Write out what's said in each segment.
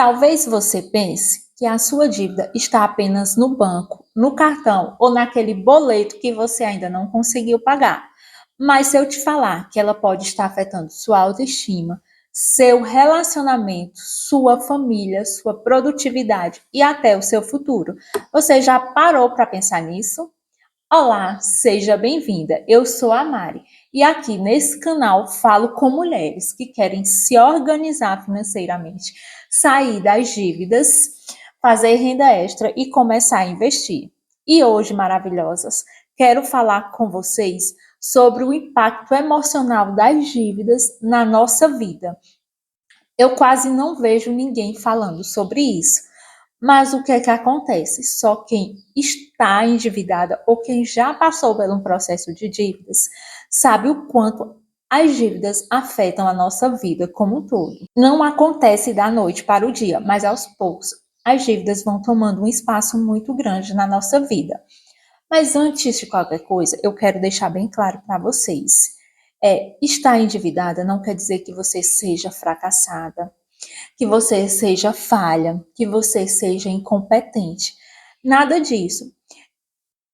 Talvez você pense que a sua dívida está apenas no banco, no cartão ou naquele boleto que você ainda não conseguiu pagar. Mas se eu te falar que ela pode estar afetando sua autoestima, seu relacionamento, sua família, sua produtividade e até o seu futuro, você já parou para pensar nisso? Olá, seja bem-vinda. Eu sou a Mari e aqui nesse canal falo com mulheres que querem se organizar financeiramente, sair das dívidas, fazer renda extra e começar a investir. E hoje, maravilhosas, quero falar com vocês sobre o impacto emocional das dívidas na nossa vida. Eu quase não vejo ninguém falando sobre isso. Mas o que é que acontece? Só quem está endividada ou quem já passou por um processo de dívidas sabe o quanto as dívidas afetam a nossa vida como um todo. Não acontece da noite para o dia, mas aos poucos as dívidas vão tomando um espaço muito grande na nossa vida. Mas antes de qualquer coisa, eu quero deixar bem claro para vocês. Estar endividada não quer dizer que você seja fracassada, que você seja falha, que você seja incompetente. Nada disso.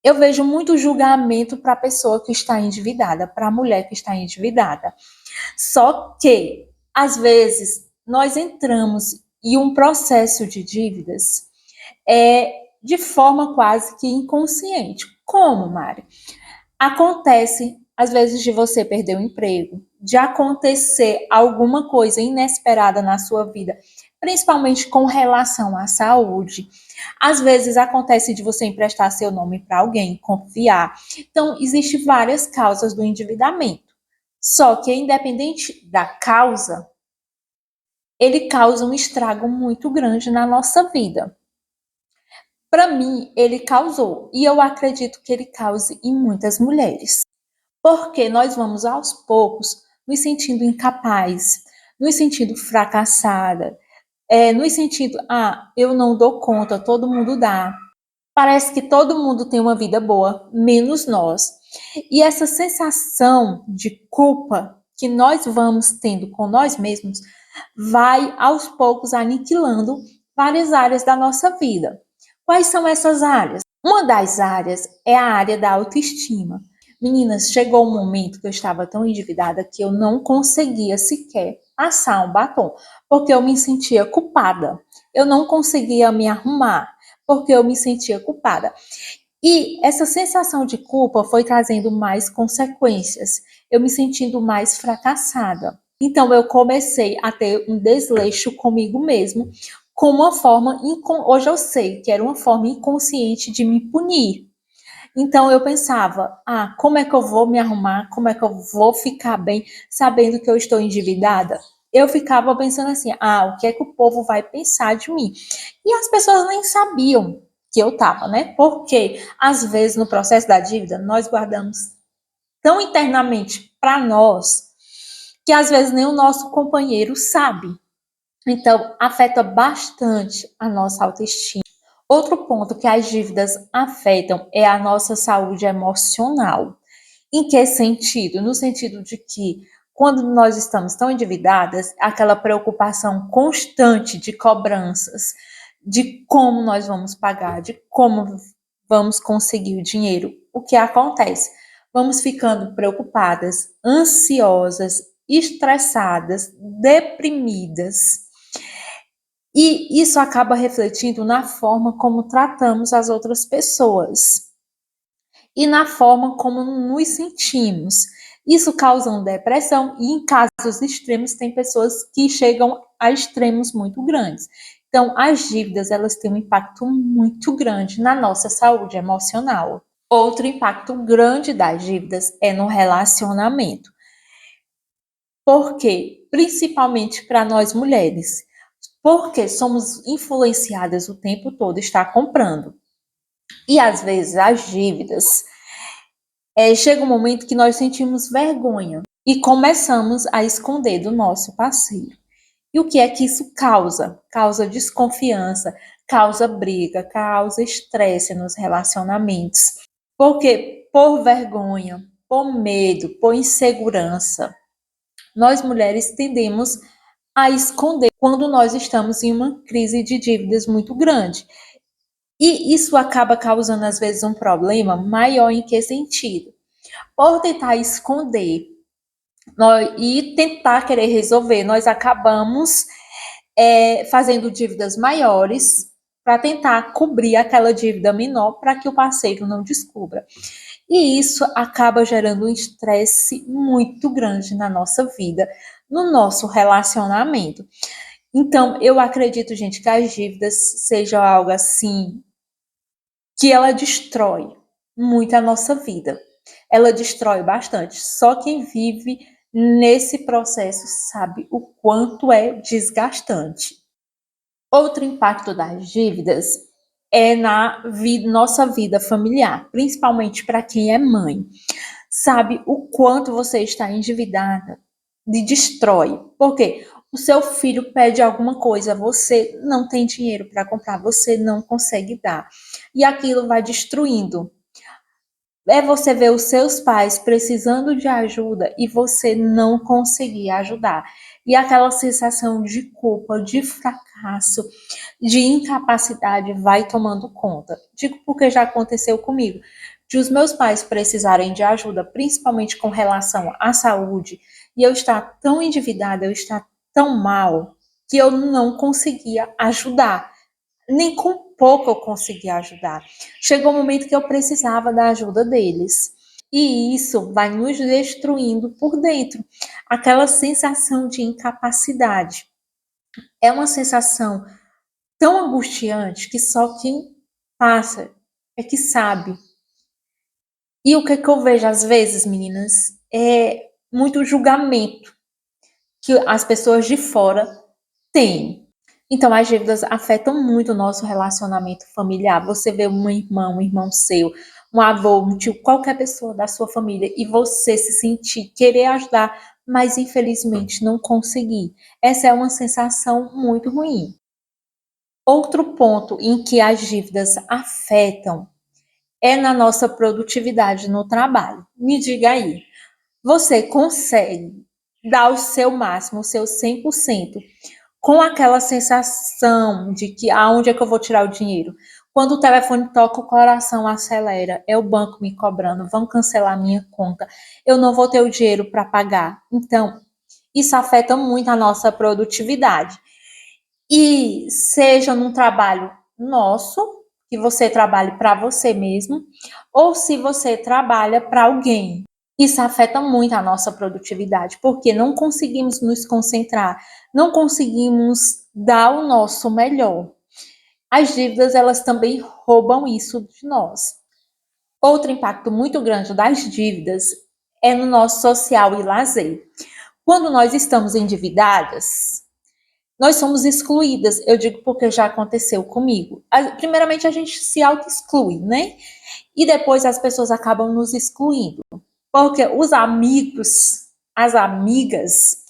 Eu vejo muito julgamento para a pessoa que está endividada, para a mulher que está endividada. Só que, às vezes, nós entramos em um processo de dívidas de forma quase que inconsciente. Como, Mari? Acontece, às vezes, de você perder o emprego, de acontecer alguma coisa inesperada na sua vida, principalmente com relação à saúde. Às vezes acontece de você emprestar seu nome para alguém, confiar. Então, existem várias causas do endividamento. Só que, independente da causa, ele causa um estrago muito grande na nossa vida. Para mim, ele causou, e eu acredito que ele cause em muitas mulheres. Porque nós vamos aos poucos nos sentindo incapaz, nos sentindo fracassada, nos sentindo, eu não dou conta, todo mundo dá. Parece que todo mundo tem uma vida boa, menos nós. E essa sensação de culpa que nós vamos tendo com nós mesmos vai aos poucos aniquilando várias áreas da nossa vida. Quais são essas áreas? Uma das áreas é a área da autoestima. Meninas, chegou um momento que eu estava tão endividada que eu não conseguia sequer passar um batom, porque eu me sentia culpada. Eu não conseguia me arrumar, porque eu me sentia culpada. E essa sensação de culpa foi trazendo mais consequências, eu me sentindo mais fracassada. Então eu comecei a ter um desleixo comigo mesmo, com uma forma, hoje eu sei que era uma forma inconsciente de me punir. Então eu pensava, como é que eu vou me arrumar? Como é que eu vou ficar bem sabendo que eu estou endividada? Eu ficava pensando assim, o que é que o povo vai pensar de mim? E as pessoas nem sabiam que eu estava, né? Porque às vezes no processo da dívida nós guardamos tão internamente para nós que às vezes nem o nosso companheiro sabe. Então afeta bastante a nossa autoestima. Outro ponto que as dívidas afetam é a nossa saúde emocional. Em que sentido? No sentido de que quando nós estamos tão endividadas, aquela preocupação constante de cobranças, de como nós vamos pagar, de como vamos conseguir o dinheiro, o que acontece? Vamos ficando preocupadas, ansiosas, estressadas, deprimidas. E isso acaba refletindo na forma como tratamos as outras pessoas e na forma como nos sentimos. Isso causa depressão e, em casos extremos, tem pessoas que chegam a extremos muito grandes. Então, as dívidas, elas têm um impacto muito grande na nossa saúde emocional. Outro impacto grande das dívidas é no relacionamento. Por quê? Principalmente para nós mulheres. Porque somos influenciadas o tempo todo a estar comprando. E às vezes as dívidas, chega um momento que nós sentimos vergonha e começamos a esconder do nosso parceiro. E o que é que isso causa? Causa desconfiança, causa briga, causa estresse nos relacionamentos. Porque por vergonha, por medo, por insegurança, nós mulheres tendemos a esconder quando nós estamos em uma crise de dívidas muito grande. E isso acaba causando, às vezes, um problema maior em que sentido? Por tentar esconder e tentar querer resolver, nós acabamos fazendo dívidas maiores para tentar cobrir aquela dívida menor para que o parceiro não descubra. E isso acaba gerando um estresse muito grande na nossa vida, no nosso relacionamento. Então, eu acredito, gente, que as dívidas sejam algo assim que ela destrói muito a nossa vida. Ela destrói bastante. Só quem vive nesse processo sabe o quanto é desgastante. Outro impacto das dívidas é na nossa vida familiar, principalmente para quem é mãe. Sabe o quanto você está endividada, lhe destrói. Por quê? O seu filho pede alguma coisa, você não tem dinheiro para comprar, você não consegue dar. E aquilo vai destruindo. É você ver os seus pais precisando de ajuda e você não conseguir ajudar. E aquela sensação de culpa, de fracasso, de incapacidade vai tomando conta. Digo porque já aconteceu comigo. De os meus pais precisarem de ajuda, principalmente com relação à saúde, e eu estar tão endividada, eu estar tão mal, que eu não conseguia ajudar. Nem com pouco eu conseguia ajudar. Chegou um momento que eu precisava da ajuda deles. E isso vai nos destruindo por dentro. Aquela sensação de incapacidade. É uma sensação tão angustiante que só quem passa é que sabe. E o que, é que eu vejo às vezes, meninas, é muito julgamento que as pessoas de fora têm. Então, as dívidas afetam muito o nosso relacionamento familiar. Você vê uma irmã, um irmão seu, um avô, um tio, qualquer pessoa da sua família, e você se sentir, querer ajudar, mas infelizmente não conseguir. Essa é uma sensação muito ruim. Outro ponto em que as dívidas afetam é na nossa produtividade no trabalho. Me diga aí, você consegue dar o seu máximo, o seu 100%, com aquela sensação de que aonde é que eu vou tirar o dinheiro? Quando o telefone toca, o coração acelera, é o banco me cobrando, vão cancelar minha conta, eu não vou ter o dinheiro para pagar. Então, isso afeta muito a nossa produtividade. E seja num trabalho nosso, que você trabalhe para você mesmo, ou se você trabalha para alguém. Isso afeta muito a nossa produtividade, porque não conseguimos nos concentrar, não conseguimos dar o nosso melhor. As dívidas, elas também roubam isso de nós. Outro impacto muito grande das dívidas é no nosso social e lazer. Quando nós estamos endividadas, nós somos excluídas. Eu digo porque já aconteceu comigo. Primeiramente, a gente se auto-exclui, né? E depois as pessoas acabam nos excluindo. Porque os amigos, as amigas,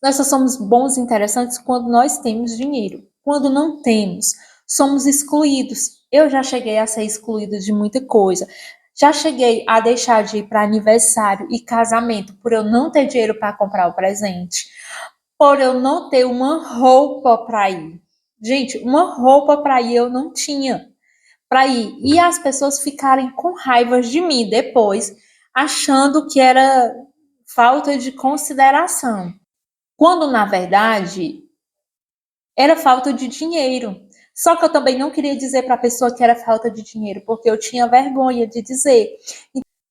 nós só somos bons e interessantes quando nós temos dinheiro. Quando não temos, somos excluídos. Eu já cheguei a ser excluída de muita coisa. Já cheguei a deixar de ir para aniversário e casamento por eu não ter dinheiro para comprar o presente, por eu não ter uma roupa para ir. Gente, uma roupa para ir eu não tinha para ir. E as pessoas ficarem com raiva de mim depois, achando que era falta de consideração, quando na verdade era falta de dinheiro. Só que eu também não queria dizer para a pessoa que era falta de dinheiro, porque eu tinha vergonha de dizer.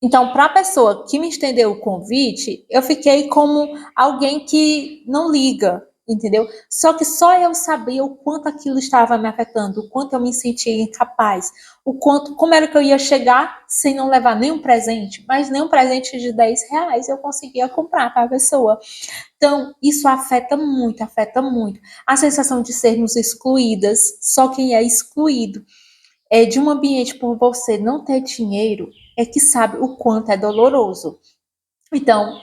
Então, para a pessoa que me estendeu o convite, eu fiquei como alguém que não liga, entendeu? Só que só eu sabia o quanto aquilo estava me afetando, o quanto eu me sentia incapaz, o quanto, como era que eu ia chegar sem não levar nenhum presente, mas nem um presente de R$ 10 eu conseguia comprar para a pessoa. Então, isso afeta muito, afeta muito. A sensação de sermos excluídas, só quem é excluído de um ambiente por você não ter dinheiro é que sabe o quanto é doloroso. Então,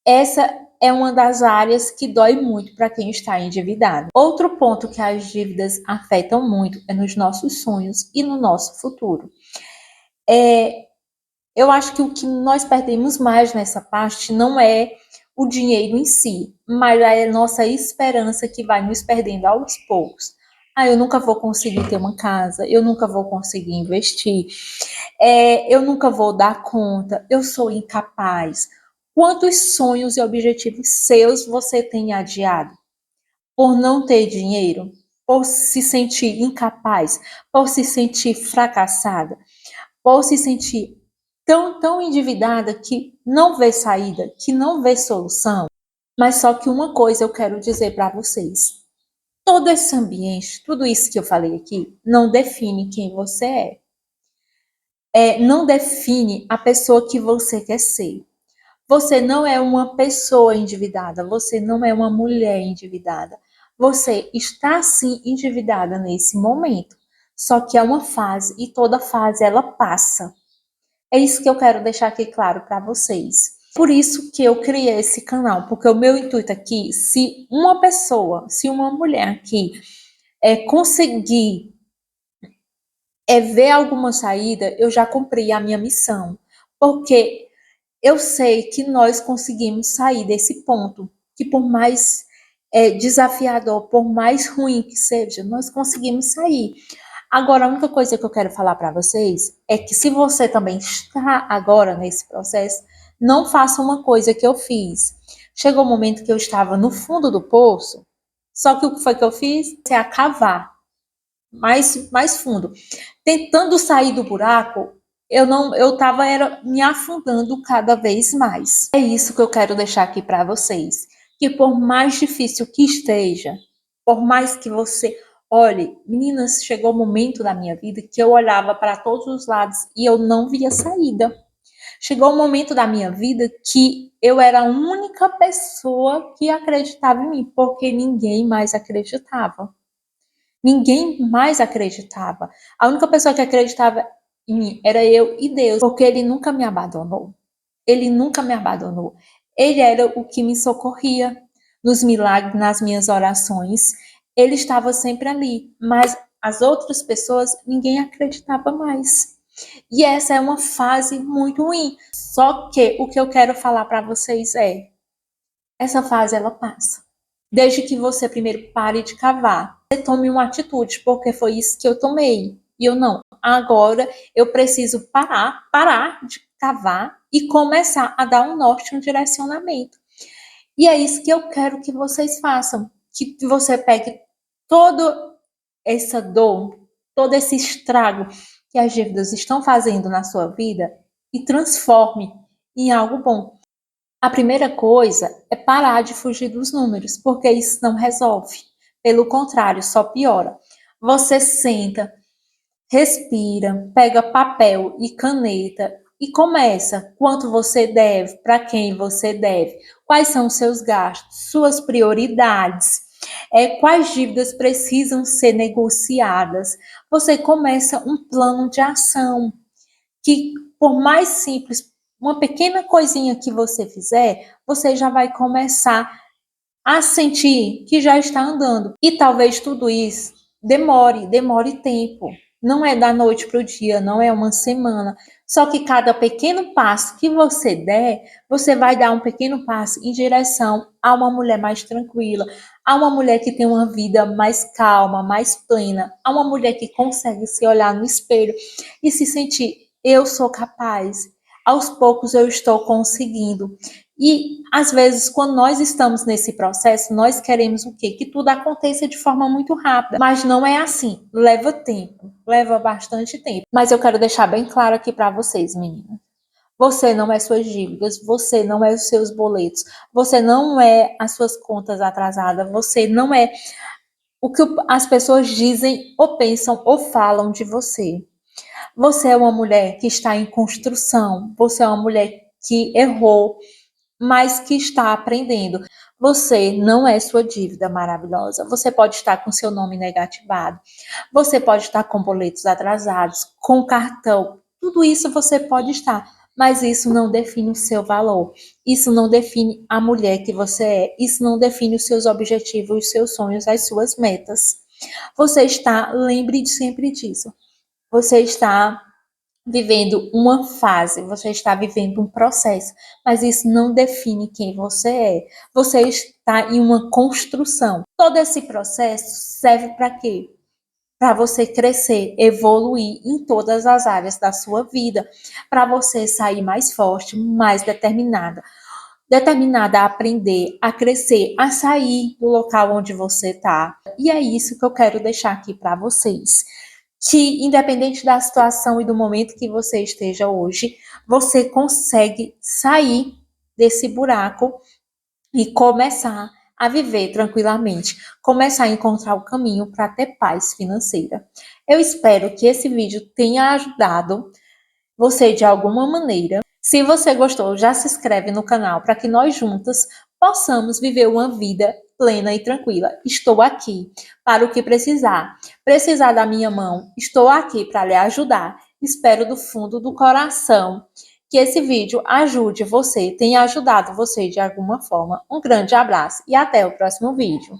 essa é uma das áreas que dói muito para quem está endividado. Outro ponto que as dívidas afetam muito é nos nossos sonhos e no nosso futuro. Eu acho que o que nós perdemos mais nessa parte não é o dinheiro em si, mas é a nossa esperança que vai nos perdendo aos poucos. Ah, eu nunca vou conseguir ter uma casa, eu nunca vou conseguir investir, eu nunca vou dar conta, eu sou incapaz. Quantos sonhos e objetivos seus você tem adiado? Por não ter dinheiro? Por se sentir incapaz? Por se sentir fracassada? Por se sentir tão endividada que não vê saída, que não vê solução? Mas só que uma coisa eu quero dizer para vocês. Todo esse ambiente, tudo isso que eu falei aqui, não define quem você não define a pessoa que você quer ser. Você não é uma pessoa endividada, você não é uma mulher endividada. Você está sim endividada nesse momento. Só que é uma fase e toda fase ela passa. É isso que eu quero deixar aqui claro para vocês. Por isso que eu criei esse canal, porque o meu intuito aqui, se uma pessoa, se uma mulher aqui conseguir ver alguma saída, eu já cumpri a minha missão. Porque eu sei que nós conseguimos sair desse ponto, que por mais desafiador, por mais ruim que seja, nós conseguimos sair. Agora, a única coisa que eu quero falar para vocês é que se você também está agora nesse processo, não faça uma coisa que eu fiz. Chegou o um momento que eu estava no fundo do poço, só que o que foi que eu fiz? É a cavar mais fundo. Tentando sair do buraco, eu estava me afundando cada vez mais. É isso que eu quero deixar aqui para vocês, que por mais difícil que esteja, por mais que você olhe, meninas, chegou o um momento da minha vida que eu olhava para todos os lados e eu não via saída. Chegou um momento da minha vida que eu era a única pessoa que acreditava em mim, porque ninguém mais acreditava. Ninguém mais acreditava. A única pessoa que acreditava em mim era eu e Deus, porque Ele nunca me abandonou. Ele nunca me abandonou. Ele era o que me socorria nos milagres, nas minhas orações. Ele estava sempre ali, mas as outras pessoas, ninguém acreditava mais. E essa é uma fase muito ruim. Só que o que eu quero falar para vocês essa fase ela passa. Desde que você primeiro pare de cavar. Você tome uma atitude, porque foi isso que eu tomei. E eu não. Agora eu preciso parar de cavar e começar a dar um norte, um direcionamento. E é isso que eu quero que vocês façam. Que você pegue toda essa dor, todo esse estrago que as dívidas estão fazendo na sua vida e transforme em algo bom. A primeira coisa é parar de fugir dos números, porque isso não resolve. Pelo contrário, só piora. Você senta, respira, pega papel e caneta e começa. Quanto você deve, para quem você deve, quais são os seus gastos, suas prioridades, quais dívidas precisam ser negociadas. Você começa um plano de ação que, por mais simples, uma pequena coisinha que você fizer, você já vai começar a sentir que já está andando. E talvez tudo isso demore tempo. Não é da noite para o dia, não é uma semana. Só que cada pequeno passo que você der, você vai dar um pequeno passo em direção a uma mulher mais tranquila, a uma mulher que tem uma vida mais calma, mais plena, a uma mulher que consegue se olhar no espelho e se sentir, eu sou capaz. Aos poucos eu estou conseguindo. E, às vezes, quando nós estamos nesse processo, nós queremos o quê? Que tudo aconteça de forma muito rápida. Mas não é assim. Leva tempo. Leva bastante tempo. Mas eu quero deixar bem claro aqui para vocês, meninas. Você não é suas dívidas, você não é os seus boletos, você não é as suas contas atrasadas, você não é o que as pessoas dizem ou pensam ou falam de você. Você é uma mulher que está em construção, você é uma mulher que errou, mas que está aprendendo. Você não é sua dívida maravilhosa. Você pode estar com seu nome negativado. Você pode estar com boletos atrasados, com cartão. Tudo isso você pode estar, mas isso não define o seu valor. Isso não define a mulher que você é. Isso não define os seus objetivos, os seus sonhos, as suas metas. Você está, lembre sempre disso. Você está vivendo uma fase, você está vivendo um processo, mas isso não define quem você é. Você está em uma construção. Todo esse processo serve para quê? Para você crescer, evoluir em todas as áreas da sua vida, para você sair mais forte, mais determinada a aprender, a crescer, a sair do local onde você está. E é isso que eu quero deixar aqui para vocês. Que, independente da situação e do momento que você esteja hoje, você consegue sair desse buraco e começar a viver tranquilamente, começar a encontrar o caminho para ter paz financeira. Eu espero que esse vídeo tenha ajudado você de alguma maneira. Se você gostou, já se inscreve no canal para que nós juntas possamos viver uma vida plena e tranquila. Estou aqui para o que precisar. Precisar da minha mão, estou aqui para lhe ajudar. Espero do fundo do coração que esse vídeo ajude você, tenha ajudado você de alguma forma. Um grande abraço e até o próximo vídeo.